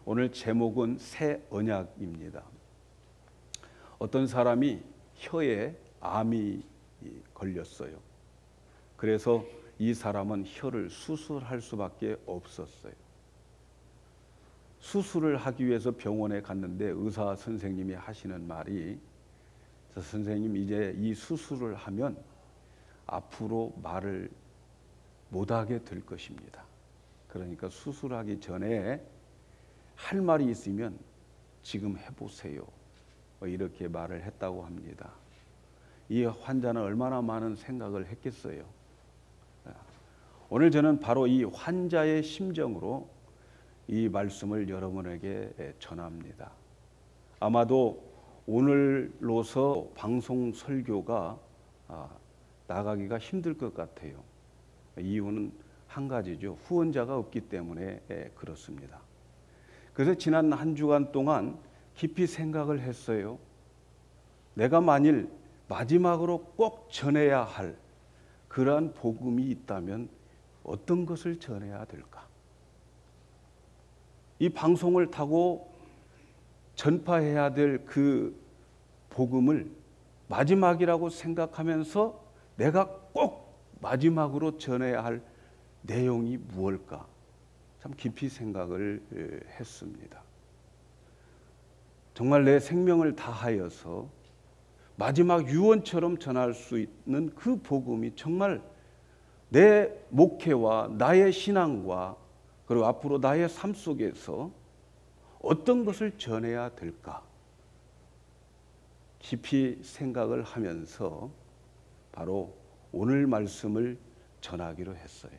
오늘 제목은 새 언약입니다. 어떤 사람이 혀에 암이 걸렸어요. 그래서 이 사람은 혀를 수술할 수밖에 없었어요. 수술을 하기 위해서 병원에 갔는데 의사 선생님이 하시는 말이, 선생님 이제 이 수술을 하면 앞으로 말을 못하게 될 것입니다. 그러니까 수술하기 전에 할 말이 있으면 지금 해보세요. 이렇게 말을 했다고 합니다. 이 환자는 얼마나 많은 생각을 했겠어요. 오늘 저는 바로 이 환자의 심정으로 이 말씀을 여러분에게 전합니다. 아마도 오늘로서 방송 설교가 나가기가 힘들 것 같아요. 이유는 한 가지죠. 후원자가 없기 때문에 그렇습니다. 그래서 지난 한 주간 동안 깊이 생각을 했어요. 내가 만일 마지막으로 꼭 전해야 할 그러한 복음이 있다면 어떤 것을 전해야 될까? 이 방송을 타고 전파해야 될 그 복음을 마지막이라고 생각하면서 내가 꼭 마지막으로 전해야 할 내용이 무엇일까? 참 깊이 생각을 했습니다. 정말 내 생명을 다하여서 마지막 유언처럼 전할 수 있는 그 복음이 정말 내 목회와 나의 신앙과 그리고 앞으로 나의 삶 속에서 어떤 것을 전해야 될까? 깊이 생각을 하면서 바로 오늘 말씀을 전하기로 했어요.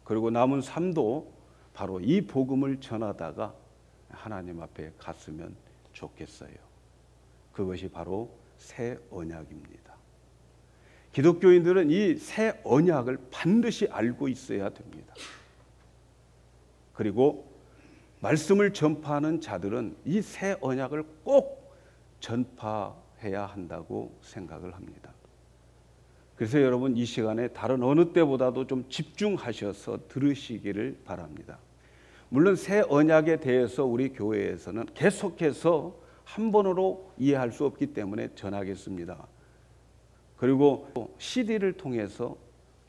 그리고 남은 삶도 바로 이 복음을 전하다가 하나님 앞에 갔으면 좋겠어요. 그것이 바로 새 언약입니다. 기독교인들은 이 새 언약을 반드시 알고 있어야 됩니다. 그리고 말씀을 전파하는 자들은 이 새 언약을 꼭 전파해야 한다고 생각을 합니다. 그래서 여러분 이 시간에 다른 어느 때보다도 좀 집중하셔서 들으시기를 바랍니다. 물론 새 언약에 대해서 우리 교회에서는 계속해서 한 번으로 이해할 수 없기 때문에 전하겠습니다. 그리고 CD를 통해서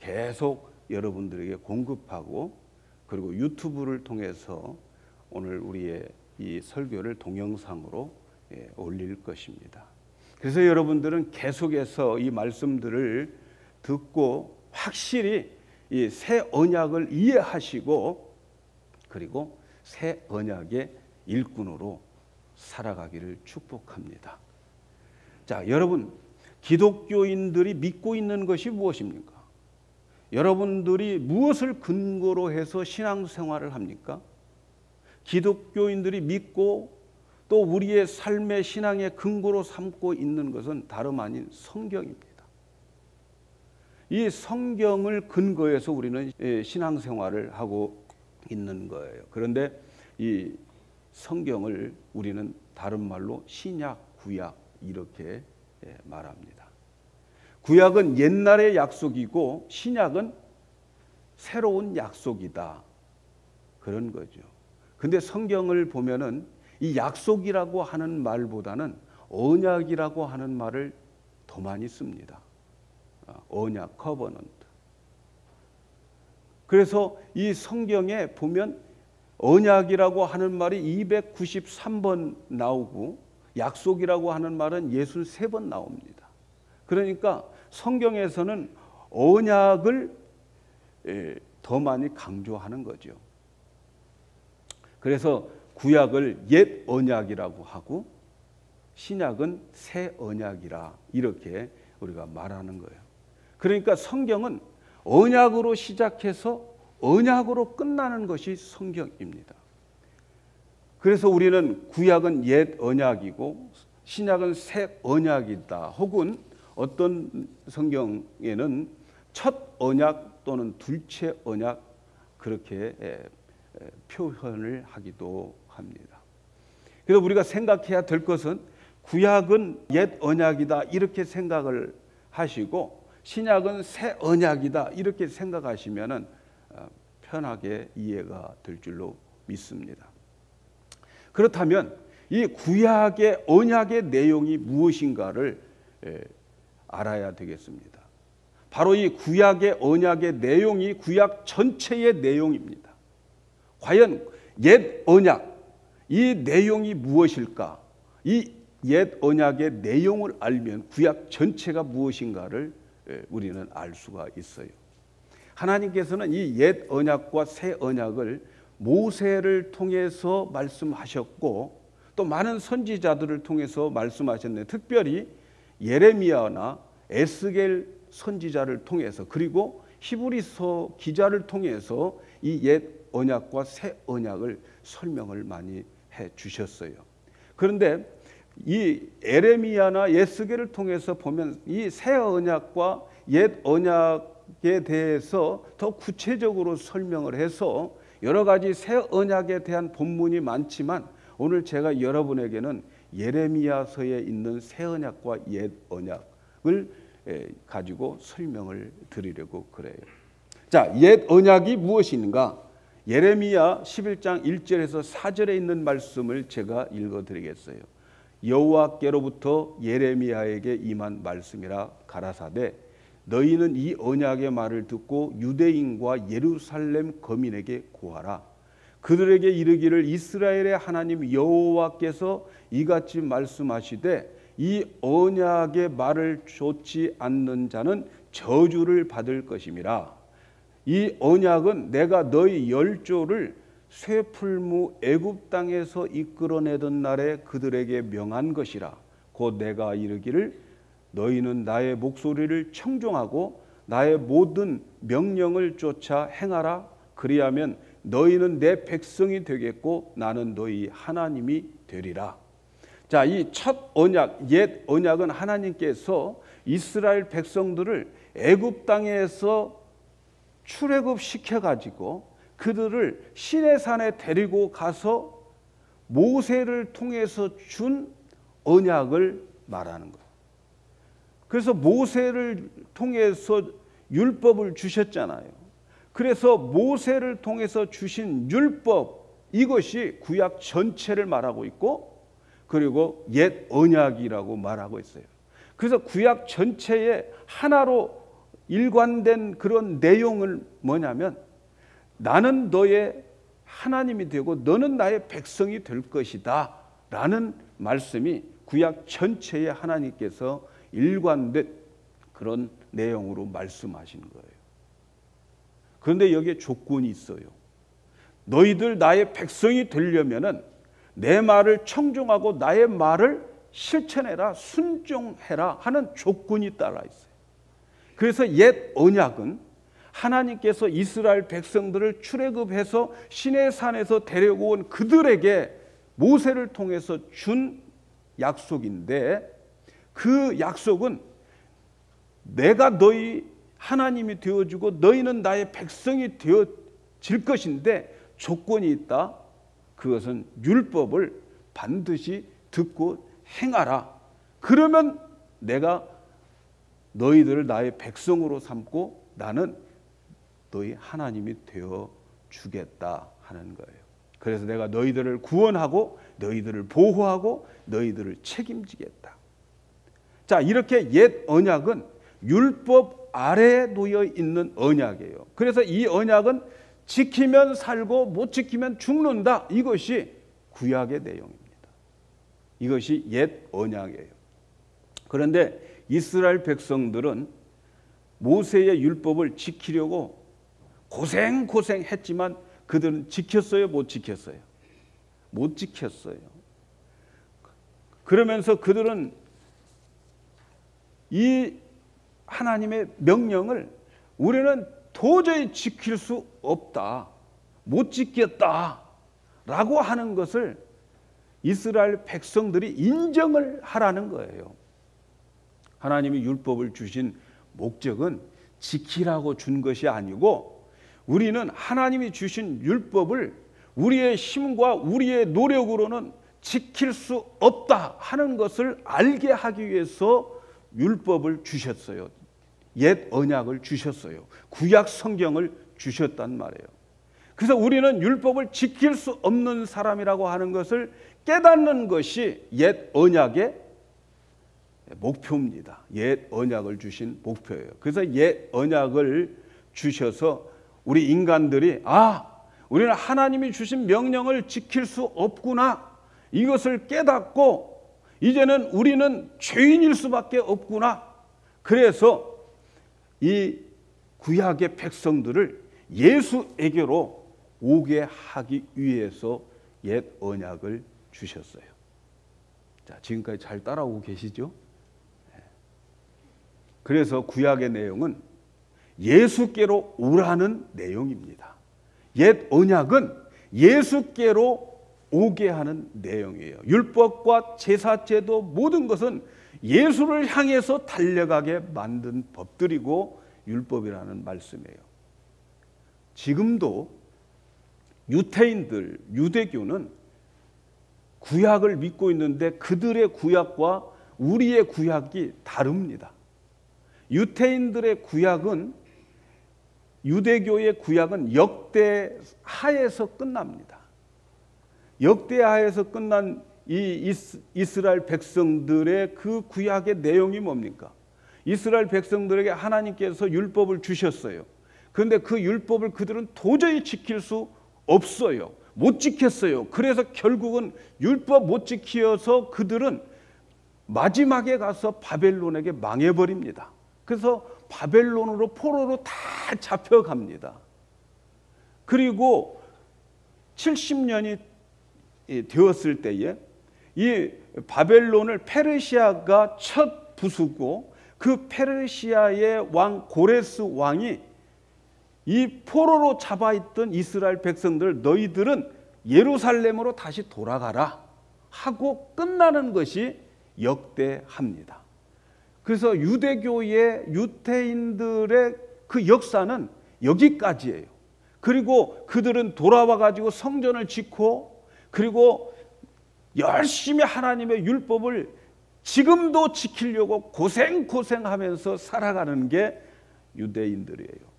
계속 여러분들에게 공급하고, 그리고 유튜브를 통해서 오늘 우리의 이 설교를 동영상으로 올릴 것입니다. 그래서 여러분들은 계속해서 이 말씀들을 듣고 확실히 이 새 언약을 이해하시고, 그리고 새 언약의 일꾼으로 살아가기를 축복합니다. 자, 여러분, 기독교인들이 믿고 있는 것이 무엇입니까? 여러분들이 무엇을 근거로 해서 신앙생활을 합니까? 기독교인들이 믿고 또 우리의 삶의 신앙의 근거로 삼고 있는 것은 다름 아닌 성경입니다. 이 성경을 근거해서 우리는 신앙생활을 하고 있는 거예요. 그런데 이 성경을 우리는 다른 말로 신약, 구약 이렇게 말합니다. 구약은 옛날의 약속이고 신약은 새로운 약속이다, 그런 거죠. 근데 성경을 보면은 이 약속이라고 하는 말보다는 언약이라고 하는 말을 더 많이 씁니다. 언약, 커버넌트. 그래서 이 성경에 보면 언약이라고 하는 말이 293번 나오고 약속이라고 하는 말은 63번 나옵니다. 그러니까 성경에서는 언약을 더 많이 강조하는 거죠. 그래서 구약을 옛 언약이라고 하고 신약은 새 언약이라 이렇게 우리가 말하는 거예요. 그러니까 성경은 언약으로 시작해서 언약으로 끝나는 것이 성경입니다. 그래서 우리는 구약은 옛 언약이고 신약은 새 언약이다, 혹은 어떤 성경에는 첫 언약 또는 둘째 언약 그렇게 표현을 하기도 합니다. 그래서 우리가 생각해야 될 것은 구약은 옛 언약이다 이렇게 생각을 하시고 신약은 새 언약이다 이렇게 생각하시면 편하게 이해가 될 줄로 믿습니다. 그렇다면 이 구약의 언약의 내용이 무엇인가를 알아야 되겠습니다. 바로 이 구약의 언약의 내용이 구약 전체의 내용입니다. 과연 옛 언약, 이 내용이 무엇일까? 이 옛 언약의 내용을 알면 구약 전체가 무엇인가를 우리는 알 수가 있어요. 하나님께서는 이 옛 언약과 새 언약을 모세를 통해서 말씀하셨고 또 많은 선지자들을 통해서 말씀하셨는데 특별히 예레미야나 에스겔 선지자를 통해서 그리고 히브리서 기자를 통해서 이 옛 언약과 새 언약을 설명을 많이 해 주셨어요. 그런데 이 예레미야나 에스겔을 통해서 보면 이 새 언약과 옛 언약에 대해서 더 구체적으로 설명을 해서 여러 가지 새 언약에 대한 본문이 많지만 오늘 제가 여러분에게는 예레미야서에 있는 새 언약과 옛 언약을 가지고 설명을 드리려고 그래요. 자, 옛 언약이 무엇인가? 예레미야 11장 1절에서 4절에 있는 말씀을 제가 읽어드리겠어요. 여호와께로부터 예레미야에게 임한 말씀이라 가라사대 너희는 이 언약의 말을 듣고 유대인과 예루살렘 거민에게 고하라. 그들에게 이르기를 이스라엘의 하나님 여호와께서 이같이 말씀하시되 이 언약의 말을 좇지 않는 자는 저주를 받을 것임이라. 이 언약은 내가 너희 열조를 쇠풀무 애굽 땅에서 이끌어내던 날에 그들에게 명한 것이라. 곧 내가 이르기를 너희는 나의 목소리를 청종하고 나의 모든 명령을 쫓아 행하라. 그리하면 너희는 내 백성이 되겠고 나는 너희 하나님이 되리라. 자, 이 첫 언약, 옛 언약은 하나님께서 이스라엘 백성들을 애굽 땅에서 출애굽 시켜가지고 그들을 시내산에 데리고 가서 모세를 통해서 준 언약을 말하는 거예요. 그래서 모세를 통해서 율법을 주셨잖아요. 그래서 모세를 통해서 주신 율법, 이것이 구약 전체를 말하고 있고 그리고 옛 언약이라고 말하고 있어요. 그래서 구약 전체에 하나로 일관된 그런 내용을 뭐냐면 나는 너의 하나님이 되고 너는 나의 백성이 될 것이다 라는 말씀이 구약 전체에 하나님께서 일관된 그런 내용으로 말씀하신 거예요. 그런데 여기에 조건이 있어요. 너희들 나의 백성이 되려면은 내 말을 청종하고 나의 말을 실천해라, 순종해라 하는 조건이 따라 있어요. 그래서 옛 언약은 하나님께서 이스라엘 백성들을 출애굽해서 시내산에서 데려온 그들에게 모세를 통해서 준 약속인데 그 약속은 내가 너희 하나님이 되어주고 너희는 나의 백성이 되어질 것인데 조건이 있다. 그것은 율법을 반드시 듣고 행하라. 그러면 내가 너희들을 나의 백성으로 삼고 나는 너희 하나님이 되어 주겠다 하는 거예요. 그래서 내가 너희들을 구원하고 너희들을 보호하고 너희들을 책임지겠다. 자, 이렇게 옛 언약은 율법 아래에 놓여 있는 언약이에요. 그래서 이 언약은 지키면 살고 못 지키면 죽는다. 이것이 구약의 내용입니다. 이것이 옛 언약이에요. 그런데 이스라엘 백성들은 모세의 율법을 지키려고 고생했지만 그들은 지켰어요? 못 지켰어요? 못 지켰어요. 그러면서 그들은 이 하나님의 명령을 우리는 도저히 지킬 수 없다, 못 지켰다 라고 하는 것을 이스라엘 백성들이 인정을 하라는 거예요. 하나님이 율법을 주신 목적은 지키라고 준 것이 아니고 우리는 하나님이 주신 율법을 우리의 힘과 우리의 노력으로는 지킬 수 없다 하는 것을 알게 하기 위해서 율법을 주셨어요. 옛 언약을 주셨어요. 구약 성경을 주셨단 말이에요. 그래서 우리는 율법을 지킬 수 없는 사람이라고 하는 것을 깨닫는 것이 옛 언약의 목표입니다. 옛 언약을 주신 목표예요. 그래서 옛 언약을 주셔서 우리 인간들이 우리는 하나님이 주신 명령을 지킬 수 없구나, 이것을 깨닫고 이제는 우리는 죄인일 수밖에 없구나. 그래서 이 구약의 백성들을 예수에게로 오게 하기 위해서 옛 언약을 주셨어요. 자, 지금까지 잘 따라오고 계시죠? 그래서 구약의 내용은 예수께로 오라는 내용입니다. 옛 언약은 예수께로 오게 하는 내용이에요. 율법과 제사제도 모든 것은 예수를 향해서 달려가게 만든 법들이고 율법이라는 말씀이에요. 지금도 유태인들, 유대교는 구약을 믿고 있는데 그들의 구약과 우리의 구약이 다릅니다. 유태인들의 구약은, 유대교의 구약은 역대하에서 끝납니다. 역대하에서 끝난 이 이스라엘 백성들의 그 구약의 내용이 뭡니까? 이스라엘 백성들에게 하나님께서 율법을 주셨어요. 그런데 그 율법을 그들은 도저히 지킬 수 없어요. 못 지켰어요. 그래서 결국은 율법 못 지켜서 그들은 마지막에 가서 바벨론에게 망해버립니다. 그래서 바벨론으로, 포로로 다 잡혀갑니다. 그리고 70년이 되었을 때에 이 바벨론을 페르시아가 첫 부수고, 그 페르시아의 왕 고레스 왕이 이 포로로 잡아있던 이스라엘 백성들, 너희들은 예루살렘으로 다시 돌아가라 하고 끝나는 것이 역대합니다. 그래서 유대교의 유태인들의 그 역사는 여기까지예요. 그리고 그들은 돌아와 가지고 성전을 짓고, 그리고 열심히 하나님의 율법을 지금도 지키려고 고생하면서 살아가는 게 유대인들이에요.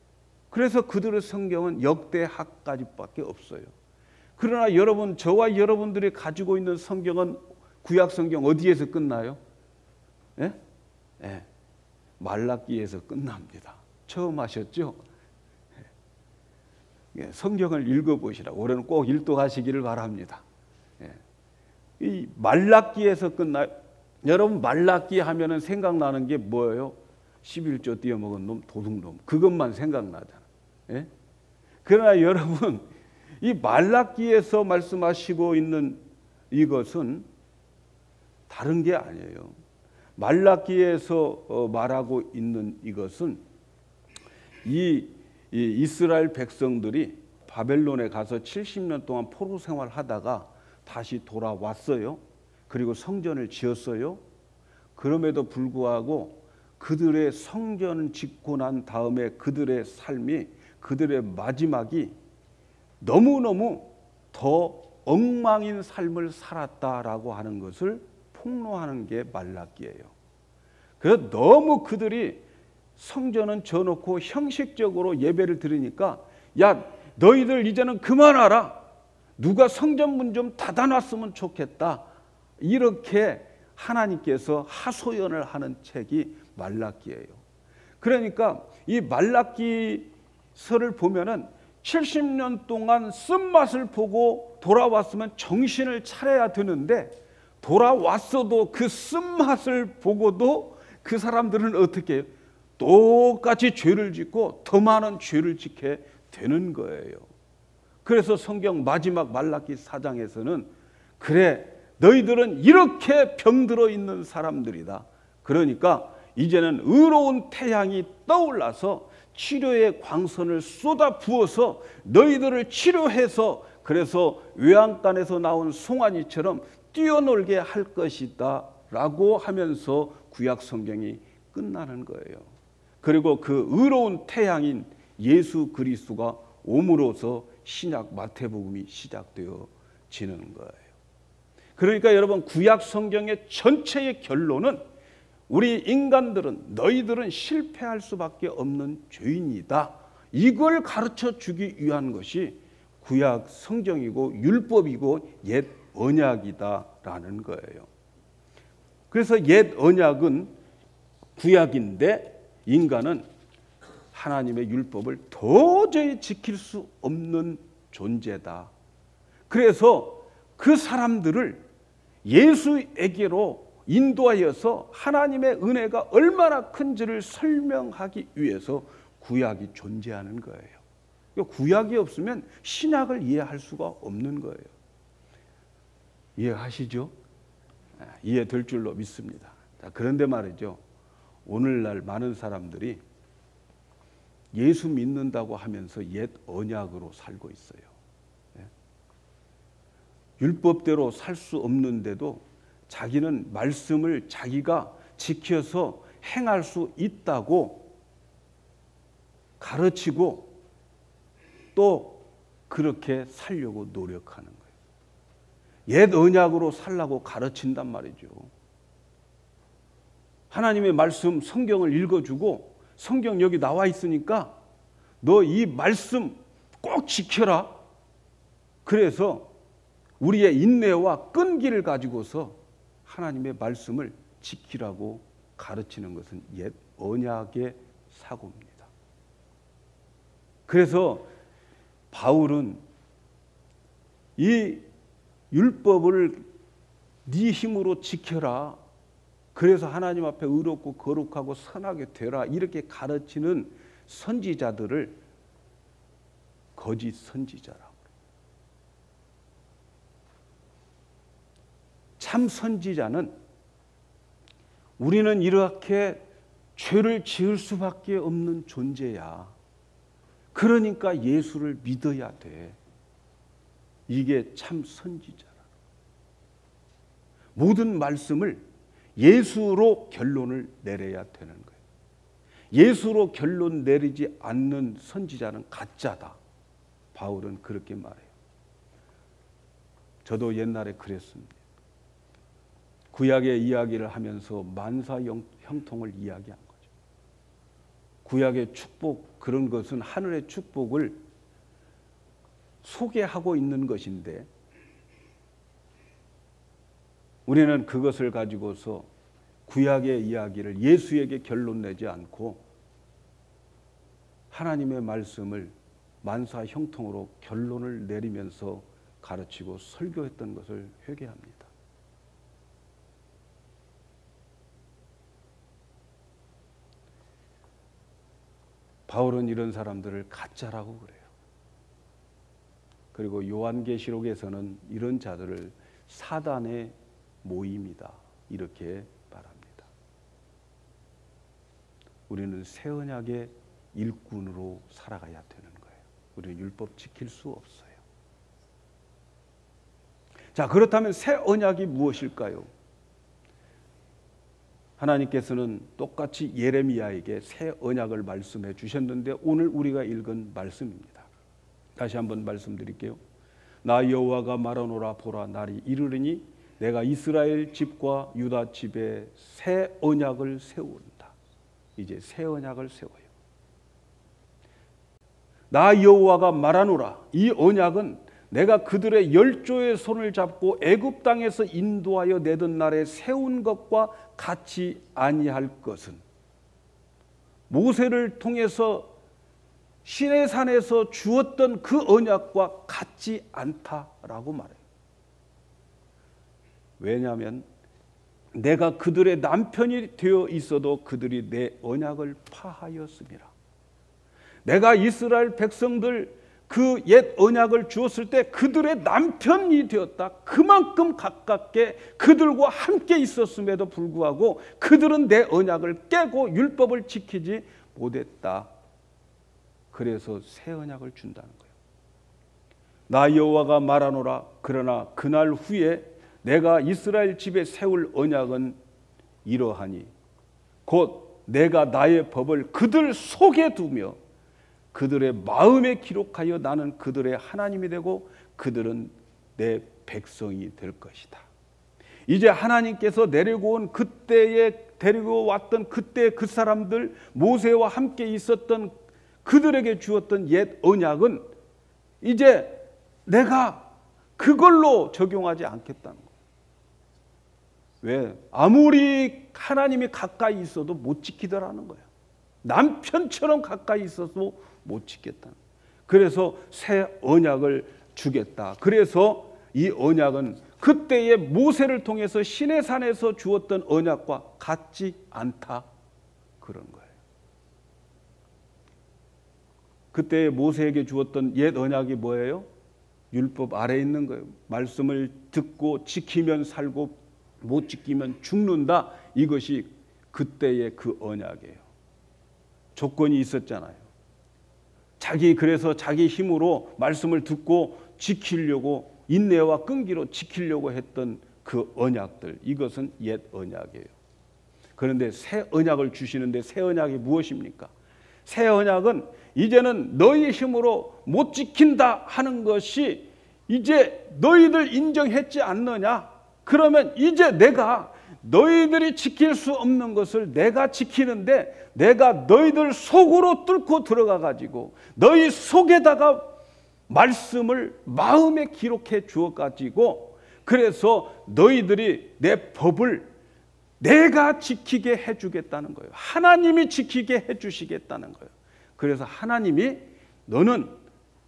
그래서 그들의 성경은 역대하까지밖에 없어요. 그러나 여러분, 저와 여러분들이 가지고 있는 성경은, 구약 성경 어디에서 끝나요? 예? 예. 말라기에서 끝납니다. 처음 하셨죠? 예. 성경을 읽어보시라고. 올해는 꼭 일독하시기를 바랍니다. 예. 이 말라기에서 끝나요. 여러분, 말라기 하면은 생각나는 게 뭐예요? 11조 띄어먹은 놈, 도둑놈, 그것만 생각나잖아요. 예? 그러나 여러분, 이 말라기에서 말씀하시고 있는 이것은 다른 게 아니에요. 말라기에서 말하고 있는 이것은 이 이스라엘 백성들이 바벨론에 가서 70년 동안 포로 생활하다가 다시 돌아왔어요. 그리고 성전을 지었어요. 그럼에도 불구하고 그들의 성전을 짓고 난 다음에 그들의 삶이, 그들의 마지막이 너무너무 더 엉망인 삶을 살았다라고 하는 것을 폭로하는 게 말라기예요. 그래서 너무 그들이 성전은 져놓고 형식적으로 예배를 드리니까, 야, 너희들 이제는 그만하라, 누가 성전 문 좀 닫아놨으면 좋겠다, 이렇게 하나님께서 하소연을 하는 책이 말라기예요. 그러니까 이 말라기서를 보면은 70년 동안 쓴맛을 보고 돌아왔으면 정신을 차려야 되는데, 돌아왔어도 그 쓴맛을 보고도 그 사람들은 어떻게 해요? 똑같이 죄를 짓고 더 많은 죄를 짓게 되는 거예요. 그래서 성경 마지막 말라기 4장에서는 그래, 너희들은 이렇게 병들어 있는 사람들이다. 그러니까 이제는 의로운 태양이 떠올라서 치료의 광선을 쏟아 부어서 너희들을 치료해서, 그래서 외양간에서 나온 송아지처럼 뛰어놀게 할 것이다 라고 하면서 구약 성경이 끝나는 거예요. 그리고 그 의로운 태양인 예수 그리스도가 옴으로써 신약 마태복음이 시작되어지는 거예요. 그러니까 여러분, 구약 성경의 전체의 결론은 우리 인간들은, 너희들은 실패할 수밖에 없는 죄인이다, 이걸 가르쳐 주기 위한 것이 구약 성경이고 율법이고 옛 언약이다라는 거예요. 그래서 옛 언약은 구약인데 인간은 하나님의 율법을 도저히 지킬 수 없는 존재다. 그래서 그 사람들을 예수에게로 인도하여서 하나님의 은혜가 얼마나 큰지를 설명하기 위해서 구약이 존재하는 거예요. 구약이 없으면 신약을 이해할 수가 없는 거예요. 이해하시죠? 이해될 줄로 믿습니다. 그런데 말이죠. 오늘날 많은 사람들이 예수 믿는다고 하면서 옛 언약으로 살고 있어요. 율법대로 살 수 없는데도 자기는 말씀을 자기가 지켜서 행할 수 있다고 가르치고 또 그렇게 살려고 노력하는 거예요. 옛 언약으로 살라고 가르친단 말이죠. 하나님의 말씀 성경을 읽어주고 성경 여기 나와 있으니까 너 이 말씀 꼭 지켜라. 그래서 우리의 인내와 끈기를 가지고서 하나님의 말씀을 지키라고 가르치는 것은 옛 언약의 사고입니다. 그래서 바울은 이 율법을 네 힘으로 지켜라. 그래서 하나님 앞에 의롭고 거룩하고 선하게 되라. 이렇게 가르치는 선지자들을 거짓 선지자라고. 참 선지자는 우리는 이렇게 죄를 지을 수밖에 없는 존재야. 그러니까 예수를 믿어야 돼. 이게 참 선지자라. 모든 말씀을 예수로 결론을 내려야 되는 거예요. 예수로 결론 내리지 않는 선지자는 가짜다. 바울은 그렇게 말해요. 저도 옛날에 그랬습니다. 구약의 이야기를 하면서 만사 형통을 이야기한 거죠. 구약의 축복, 그런 것은 하늘의 축복을 소개하고 있는 것인데 우리는 그것을 가지고서 구약의 이야기를 예수에게 결론 내지 않고 하나님의 말씀을 만사 형통으로 결론을 내리면서 가르치고 설교했던 것을 회개합니다. 바울은 이런 사람들을 가짜라고 그래요. 그리고 요한계시록에서는 이런 자들을 사단의 모임이다 이렇게 말합니다. 우리는 새 언약의 일꾼으로 살아가야 되는 거예요. 우리는 율법 지킬 수 없어요. 자, 그렇다면 새 언약이 무엇일까요? 하나님께서는 똑같이 예레미야에게 새 언약을 말씀해 주셨는데 오늘 우리가 읽은 말씀입니다. 다시 한번 말씀드릴게요. 나 여호와가 말하노라. 보라, 날이 이르리니 내가 이스라엘 집과 유다 집에 새 언약을 세운다. 이제 새 언약을 세워요. 나 여호와가 말하노라. 이 언약은 내가 그들의 열조의 손을 잡고 애굽 땅에서 인도하여 내던 날에 세운 것과 같이 아니할 것은 모세를 통해서 시내산에서 주었던 그 언약과 같지 않다라고 말해요. 왜냐하면 내가 그들의 남편이 되어 있어도 그들이 내 언약을 파하였음이라. 내가 이스라엘 백성들 그 옛 언약을 주었을 때 그들의 남편이 되었다. 그만큼 가깝게 그들과 함께 있었음에도 불구하고 그들은 내 언약을 깨고 율법을 지키지 못했다. 그래서 새 언약을 준다는 거예요. 나 여호와가 말하노라. 그러나 그날 후에 내가 이스라엘 집에 세울 언약은 이러하니 곧 내가 나의 법을 그들 속에 두며 그들의 마음에 기록하여 나는 그들의 하나님이 되고 그들은 내 백성이 될 것이다. 이제 하나님께서 내리고 데리고 왔던 그때 그 사람들 모세와 함께 있었던 그들에게 주었던 옛 언약은 이제 내가 그걸로 적용하지 않겠다는 거예요. 왜? 아무리 하나님이 가까이 있어도 못 지키더라는 거예요. 남편처럼 가까이 있어도 못 지켰다는 거예요. 그래서 새 언약을 주겠다. 그래서 이 언약은 그때의 모세를 통해서 시내산에서 주었던 언약과 같지 않다, 그런 거예요. 그때 모세에게 주었던 옛 언약이 뭐예요? 율법 아래에 있는 거예요. 말씀을 듣고 지키면 살고 못 지키면 죽는다. 이것이 그때의 그 언약이에요. 조건이 있었잖아요. 그래서 자기 힘으로 말씀을 듣고 지키려고, 인내와 끈기로 지키려고 했던 그 언약들, 이것은 옛 언약이에요. 그런데 새 언약을 주시는데, 새 언약이 무엇입니까? 새 언약은 이제는 너희 힘으로 못 지킨다 하는 것이 이제 너희들 인정했지 않느냐? 그러면 이제 내가 너희들이 지킬 수 없는 것을 내가 지키는데, 내가 너희들 속으로 뚫고 들어가 가지고 너희 속에다가 말씀을 마음에 기록해 주어 가지고, 그래서 너희들이 내 법을 내가 지키게 해주겠다는 거예요. 하나님이 지키게 해주시겠다는 거예요. 그래서 하나님이 너는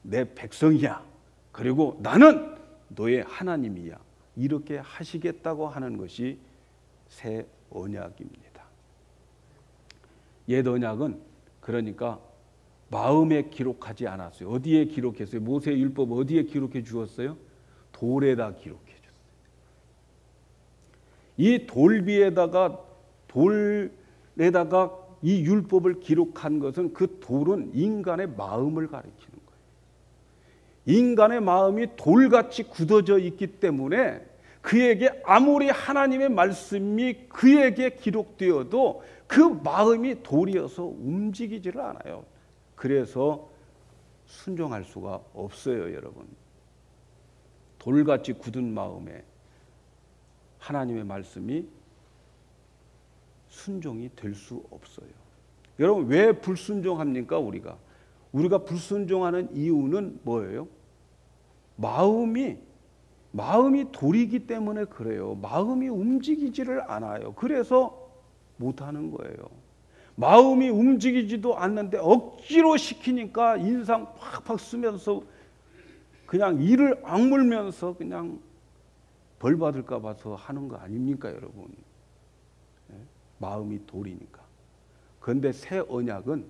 내 백성이야, 그리고 나는 너의 하나님이야, 이렇게 하시겠다고 하는 것이 새 언약입니다. 옛 언약은 그러니까 마음에 기록하지 않았어요. 어디에 기록했어요? 모세의 율법 어디에 기록해 주었어요? 돌에다 기록해 줬어요. 이 돌비에다가, 돌에다가 이 율법을 기록한 것은, 그 돌은 인간의 마음을 가리키는 거예요. 인간의 마음이 돌같이 굳어져 있기 때문에 그에게 아무리 하나님의 말씀이 그에게 기록되어도 그 마음이 돌이어서 움직이지를 않아요. 그래서 순종할 수가 없어요, 여러분. 돌같이 굳은 마음에 하나님의 말씀이 순종이 될 수 없어요. 여러분, 왜 불순종합니까? 우리가 불순종하는 이유는 뭐예요? 마음이 돌이기 때문에 그래요. 마음이 움직이지를 않아요. 그래서 못하는 거예요. 마음이 움직이지도 않는데 억지로 시키니까 인상 팍팍 쓰면서 그냥 이를 악물면서 그냥 벌 받을까 봐서 하는 거 아닙니까, 여러분? 마음이 돌이니까. 그런데 새 언약은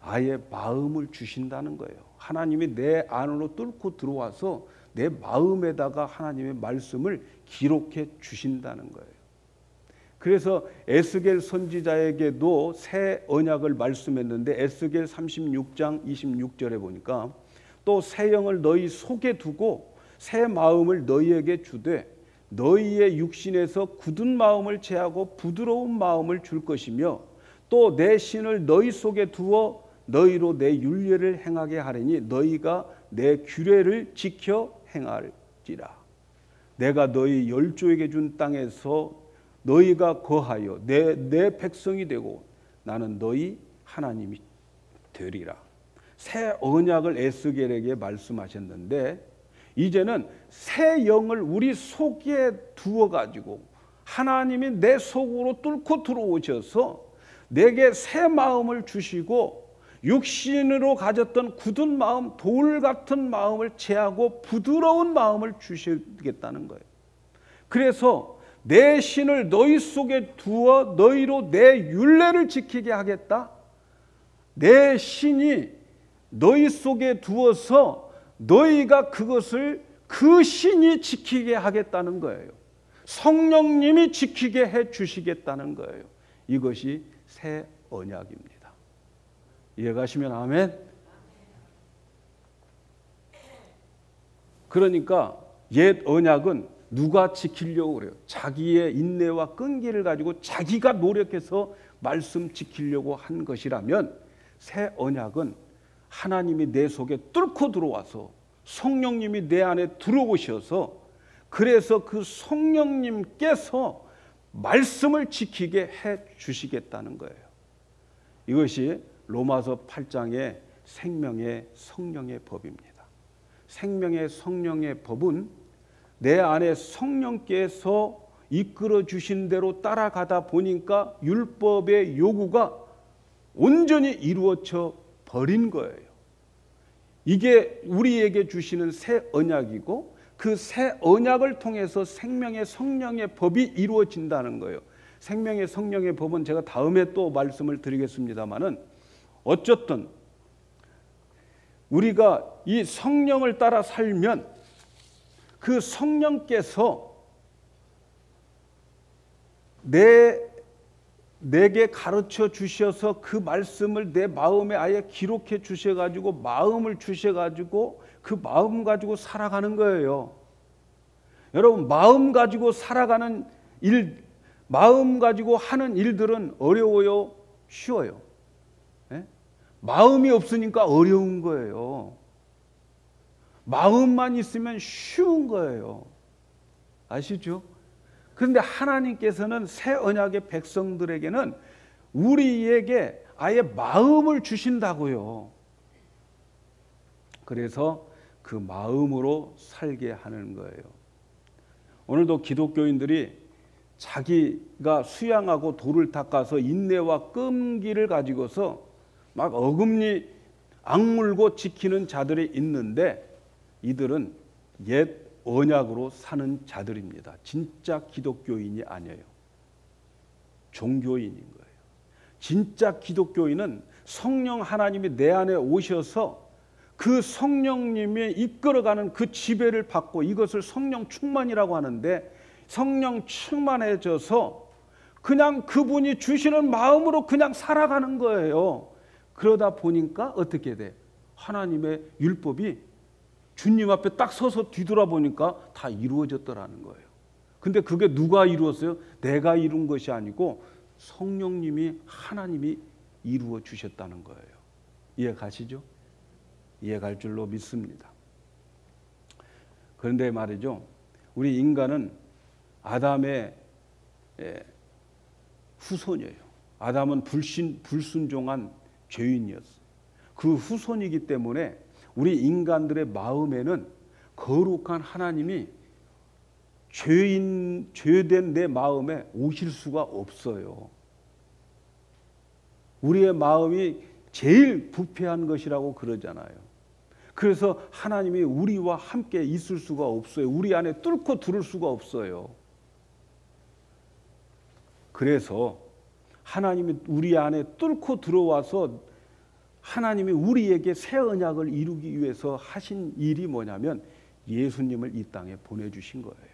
아예 마음을 주신다는 거예요. 하나님이 내 안으로 뚫고 들어와서 내 마음에다가 하나님의 말씀을 기록해 주신다는 거예요. 그래서 에스겔 선지자에게도 새 언약을 말씀했는데, 에스겔 36장 26절에 보니까 또 새 영을 너희 속에 두고 새 마음을 너희에게 주되 너희의 육신에서 굳은 마음을 제하고 부드러운 마음을 줄 것이며, 또 내 신을 너희 속에 두어 너희로 내 율례를 행하게 하리니 너희가 내 규례를 지켜 행할지라. 내가 너희 열조에게 준 땅에서 너희가 거하여 내 백성이 되고 나는 너희 하나님이 되리라. 새 언약을 에스겔에게 말씀하셨는데, 이제는 새 영을 우리 속에 두어 가지고 하나님이 내 속으로 뚫고 들어오셔서 내게 새 마음을 주시고, 육신으로 가졌던 굳은 마음, 돌 같은 마음을 제하고 부드러운 마음을 주시겠다는 거예요. 그래서 내 신을 너희 속에 두어 너희로 내 율례를 지키게 하겠다. 내 신이 너희 속에 두어서 너희가 그것을 그 신이 지키게 하겠다는 거예요. 성령님이 지키게 해 주시겠다는 거예요. 이것이 새 언약입니다. 이해가시면 아멘. 그러니까 옛 언약은 누가 지키려고 그래요? 자기의 인내와 끈기를 가지고 자기가 노력해서 말씀 지키려고 한 것이라면, 새 언약은 하나님이 내 속에 뚫고 들어와서 성령님이 내 안에 들어오셔서, 그래서 그 성령님께서 말씀을 지키게 해 주시겠다는 거예요. 이것이 로마서 8장의 생명의 성령의 법입니다. 생명의 성령의 법은 내 안에 성령께서 이끌어 주신 대로 따라가다 보니까 율법의 요구가 온전히 이루어져 버린 거예요. 이게 우리에게 주시는 새 언약이고 그 새 언약을 통해서 생명의 성령의 법이 이루어진다는 거예요. 생명의 성령의 법은 제가 다음에 또 말씀을 드리겠습니다마는 어쨌든 우리가 이 성령을 따라 살면 그 성령께서 내게 가르쳐 주셔서 그 말씀을 내 마음에 아예 기록해 주셔가지고 마음을 주셔가지고 그 마음 가지고 살아가는 거예요. 여러분, 마음 가지고 살아가는 일, 마음 가지고 하는 일들은 어려워요? 쉬워요? 네? 마음이 없으니까 어려운 거예요. 마음만 있으면 쉬운 거예요. 아시죠? 그런데 하나님께서는 새 언약의 백성들에게는 우리에게 아예 마음을 주신다고요. 그래서 그 마음으로 살게 하는 거예요. 오늘도 기독교인들이 자기가 수양하고 돌을 닦아서 인내와 끈기를 가지고서 막 어금니 악물고 지키는 자들이 있는데 이들은 옛 언약으로 사는 자들입니다. 진짜 기독교인이 아니에요. 종교인인 거예요. 진짜 기독교인은 성령 하나님이 내 안에 오셔서 그 성령님이 이끌어가는 그 지배를 받고 이것을 성령 충만이라고 하는데 성령 충만해져서 그냥 그분이 주시는 마음으로 그냥 살아가는 거예요. 그러다 보니까 어떻게 돼? 하나님의 율법이 주님 앞에 딱 서서 뒤돌아보니까 다 이루어졌더라는 거예요. 근데 그게 누가 이루었어요? 내가 이룬 것이 아니고 성령님이 하나님이 이루어 주셨다는 거예요. 이해 가시죠? 이해갈 줄로 믿습니다. 그런데 말이죠, 우리 인간은 아담의 후손이에요. 아담은 불순종한 죄인이었어요. 그 후손이기 때문에 우리 인간들의 마음에는 거룩한 하나님이 죄된 내 마음에 오실 수가 없어요. 우리의 마음이 제일 부패한 것이라고 그러잖아요. 그래서 하나님이 우리와 함께 있을 수가 없어요. 우리 안에 뚫고 들을 수가 없어요. 그래서 하나님이 우리 안에 뚫고 들어와서 하나님이 우리에게 새 언약을 이루기 위해서 하신 일이 뭐냐면 예수님을 이 땅에 보내주신 거예요.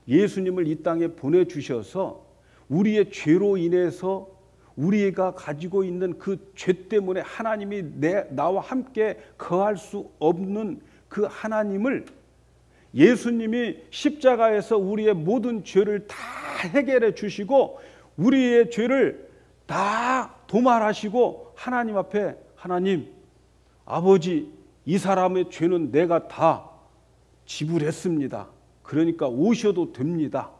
예수님을 이 땅에 보내주셔서 우리의 죄로 인해서 우리가 가지고 있는 그 죄 때문에 하나님이 나와 함께 거할 수 없는 그 하나님을 예수님이 십자가에서 우리의 모든 죄를 다 해결해 주시고 우리의 죄를 다 도말하시고 하나님 앞에 하나님 아버지 이 사람의 죄는 내가 다 지불했습니다. 그러니까 오셔도 됩니다.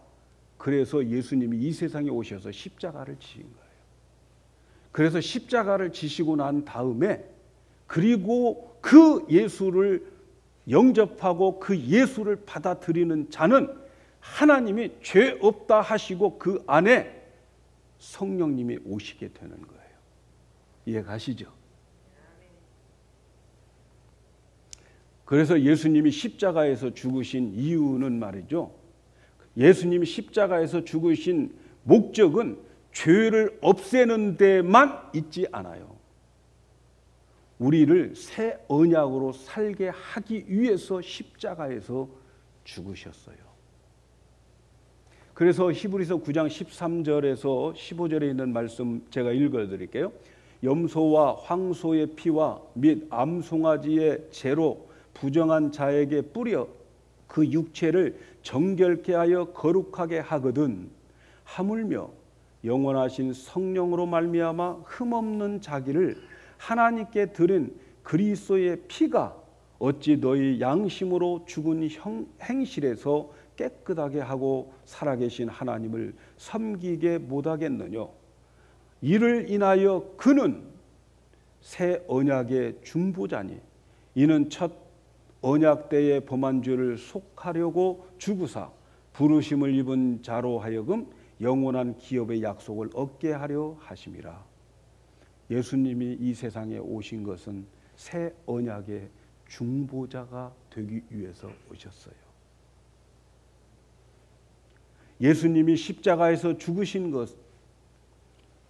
그래서 예수님이 이 세상에 오셔서 십자가를 지신 거예요. 그래서 십자가를 지시고 난 다음에 그리고 그 예수를 영접하고 그 예수를 받아들이는 자는 하나님이 죄 없다 하시고 그 안에 성령님이 오시게 되는 거예요. 이해 가시죠? 그래서 예수님이 십자가에서 죽으신 이유는 말이죠. 예수님이 십자가에서 죽으신 목적은 죄를 없애는 데만 있지 않아요. 우리를 새 언약으로 살게 하기 위해서 십자가에서 죽으셨어요. 그래서 히브리서 9장 13절에서 15절에 있는 말씀 제가 읽어드릴게요. 염소와 황소의 피와 및 암송아지의 재로 부정한 자에게 뿌려 그 육체를 정결케 하여 거룩하게 하거든 하물며 영원하신 성령으로 말미암아 흠없는 자기를 하나님께 드린 그리스도의 피가 어찌 너희 양심으로 죽은 행실에서 깨끗하게 하고 살아계신 하나님을 섬기게 못하겠느냐. 이를 인하여 그는 새 언약의 중보자니 이는 첫 언약 때에 범한 죄를 속하려고 죽으사 부르심을 입은 자로 하여금 영원한 기업의 약속을 얻게 하려 하심이라. 예수님이 이 세상에 오신 것은 새 언약의 중보자가 되기 위해서 오셨어요. 예수님이 십자가에서 죽으신 것,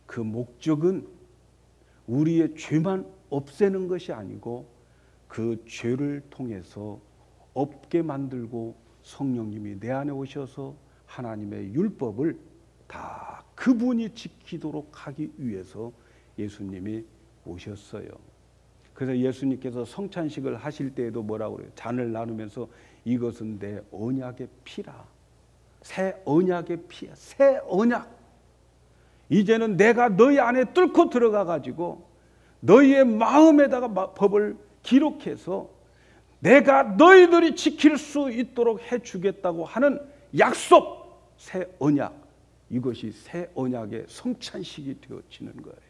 그 목적은 우리의 죄만 없애는 것이 아니고 그 죄를 통해서 없게 만들고 성령님이 내 안에 오셔서 하나님의 율법을 다 그분이 지키도록 하기 위해서 예수님이 오셨어요. 그래서 예수님께서 성찬식을 하실 때에도 뭐라고 그래요? 잔을 나누면서 이것은 내 언약의 피라. 새 언약의 피야. 새 언약. 이제는 내가 너희 안에 뚫고 들어가 가지고 너희의 마음에다가 법을 기록해서 내가 너희들이 지킬 수 있도록 해주겠다고 하는 약속, 새 언약. 이것이 새 언약의 성찬식이 되어지는 거예요.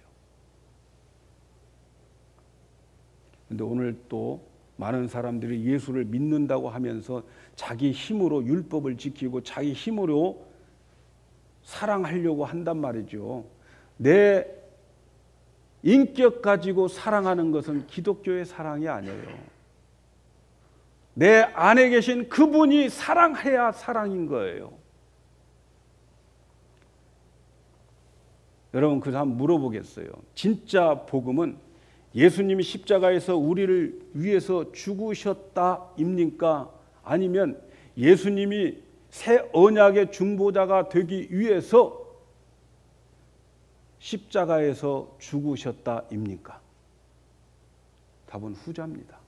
그런데 오늘 또 많은 사람들이 예수를 믿는다고 하면서 자기 힘으로 율법을 지키고 자기 힘으로 사랑하려고 한단 말이죠. 내 인격 가지고 사랑하는 것은 기독교의 사랑이 아니에요. 내 안에 계신 그분이 사랑해야 사랑인 거예요. 여러분, 그래서 한번 물어보겠어요. 진짜 복음은 예수님이 십자가에서 우리를 위해서 죽으셨다입니까? 아니면 예수님이 새 언약의 중보자가 되기 위해서 십자가에서 죽으셨다입니까? 답은 후자입니다.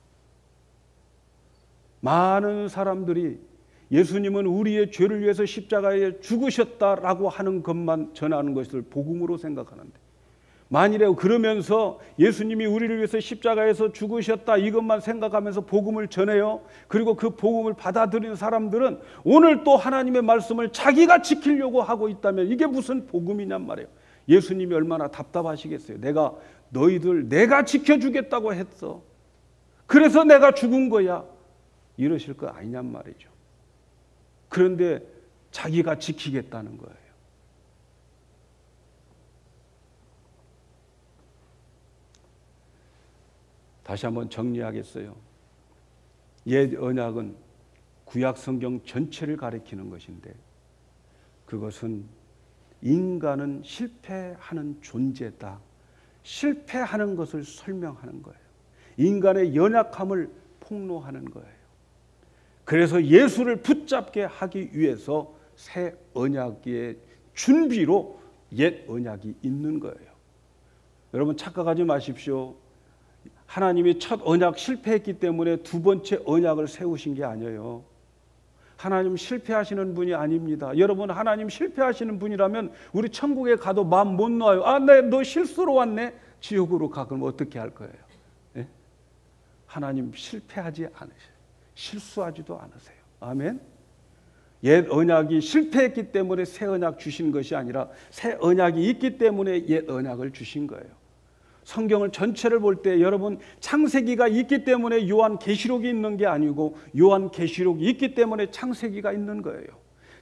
많은 사람들이 예수님은 우리의 죄를 위해서 십자가에 죽으셨다라고 하는 것만 전하는 것을 복음으로 생각하는데, 만일에 그러면서 예수님이 우리를 위해서 십자가에서 죽으셨다 이것만 생각하면서 복음을 전해요. 그리고 그 복음을 받아들인 사람들은 오늘 또 하나님의 말씀을 자기가 지키려고 하고 있다면 이게 무슨 복음이냔 말이에요. 예수님이 얼마나 답답하시겠어요. 내가 지켜주겠다고 했어. 그래서 내가 죽은 거야. 이러실 거 아니냔 말이죠. 그런데 자기가 지키겠다는 거예요. 다시 한번 정리하겠어요. 옛 언약은 구약 성경 전체를 가리키는 것인데, 그것은 인간은 실패하는 존재다. 실패하는 것을 설명하는 거예요. 인간의 연약함을 폭로하는 거예요. 그래서 예수를 붙잡게 하기 위해서 새 언약의 준비로 옛 언약이 있는 거예요. 여러분, 착각하지 마십시오. 하나님이 첫 언약 실패했기 때문에 두 번째 언약을 세우신 게 아니에요. 하나님 실패하시는 분이 아닙니다. 여러분, 하나님 실패하시는 분이라면 우리 천국에 가도 마음 못 놔요. 너 실수로 왔네. 지옥으로 가. 그럼 어떻게 할 거예요? 네? 하나님 실패하지 않으세요. 실수하지도 않으세요. 아멘. 옛 언약이 실패했기 때문에 새 언약 주신 것이 아니라 새 언약이 있기 때문에 옛 언약을 주신 거예요. 성경을 전체를 볼 때 여러분, 창세기가 있기 때문에 요한계시록이 있는 게 아니고 요한계시록이 있기 때문에 창세기가 있는 거예요.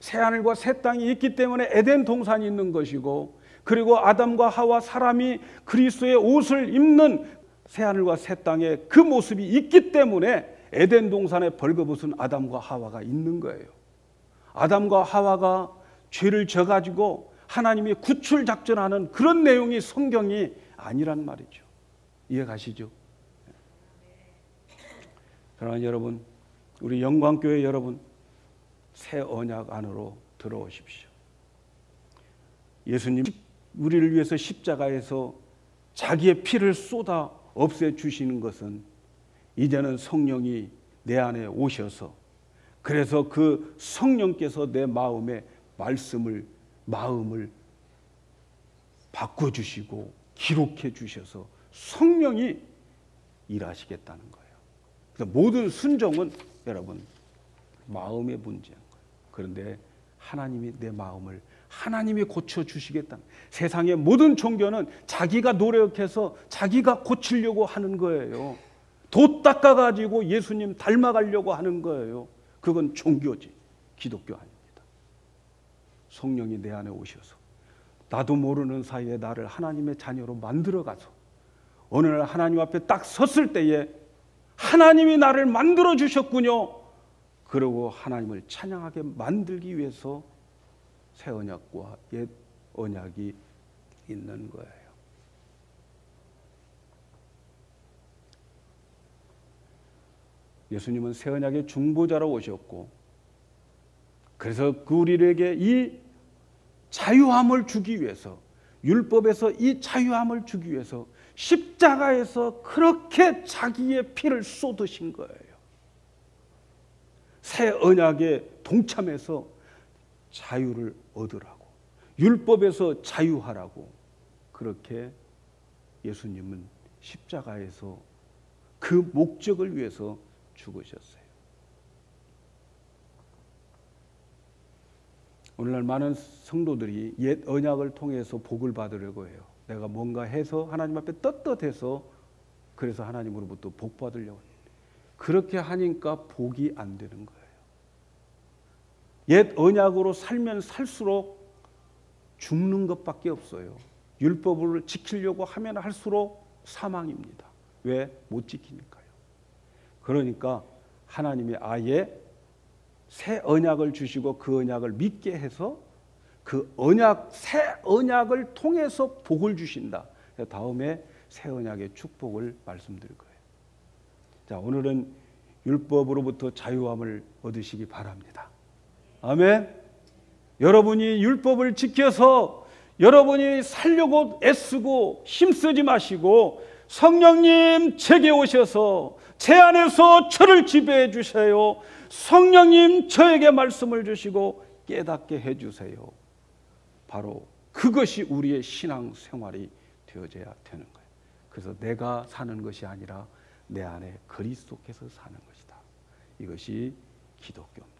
새하늘과 새 땅이 있기 때문에 에덴 동산이 있는 것이고, 그리고 아담과 하와 사람이 그리스도의 옷을 입는 새하늘과 새 땅의 그 모습이 있기 때문에 에덴 동산에 벌거벗은 아담과 하와가 있는 거예요. 아담과 하와가 죄를 져가지고 하나님이 구출 작전하는 그런 내용이 성경이 아니란 말이죠. 이해 가시죠? 그러나 여러분, 우리 영광교회 여러분, 새 언약 안으로 들어오십시오. 예수님 우리를 위해서 십자가에서 자기의 피를 쏟아 없애주시는 것은 이제는 성령이 내 안에 오셔서, 그래서 그 성령께서 내 마음에 마음을 바꿔주시고 기록해 주셔서 성령이 일하시겠다는 거예요. 그래서 모든 순종은 여러분 마음의 문제인 거예요. 그런데 하나님이 내 마음을 하나님이 고쳐주시겠다는, 세상의 모든 종교는 자기가 노력해서 자기가 고치려고 하는 거예요. 도 닦아가지고 예수님 닮아가려고 하는 거예요. 그건 종교지, 기독교 아닙니다. 성령이 내 안에 오셔서 나도 모르는 사이에 나를 하나님의 자녀로 만들어가서 어느 날 하나님 앞에 딱 섰을 때에 하나님이 나를 만들어 주셨군요. 그러고 하나님을 찬양하게 만들기 위해서 새 언약과 옛 언약이 있는 거예요. 예수님은 새 언약의 중보자로 오셨고, 그래서 우리에게 이 자유함을 주기 위해서, 율법에서 이 자유함을 주기 위해서 십자가에서 그렇게 자기의 피를 쏟으신 거예요. 새 언약에 동참해서 자유를 얻으라고, 율법에서 자유하라고, 그렇게 예수님은 십자가에서 그 목적을 위해서 죽으셨어요. 오늘날 많은 성도들이 옛 언약을 통해서 복을 받으려고 해요. 내가 뭔가 해서 하나님 앞에 떳떳해서 그래서 하나님으로부터 복 받으려고 해요. 그렇게 하니까 복이 안 되는 거예요. 옛 언약으로 살면 살수록 죽는 것밖에 없어요. 율법을 지키려고 하면 할수록 사망입니다. 왜? 못 지키니까요. 그러니까 하나님이 아예 새 언약을 주시고 그 언약을 믿게 해서 그 언약, 새 언약을 통해서 복을 주신다. 다음에 새 언약의 축복을 말씀드릴 거예요. 자, 오늘은 율법으로부터 자유함을 얻으시기 바랍니다. 아멘. 여러분이 율법을 지켜서 여러분이 살려고 애쓰고 힘쓰지 마시고 성령님 제게 오셔서 제 안에서 저를 지배해 주세요. 성령님 저에게 말씀을 주시고 깨닫게 해 주세요. 바로 그것이 우리의 신앙 생활이 되어져야 되는 거예요. 그래서 내가 사는 것이 아니라 내 안에 그리스도께서 사는 것이다. 이것이 기독교입니다.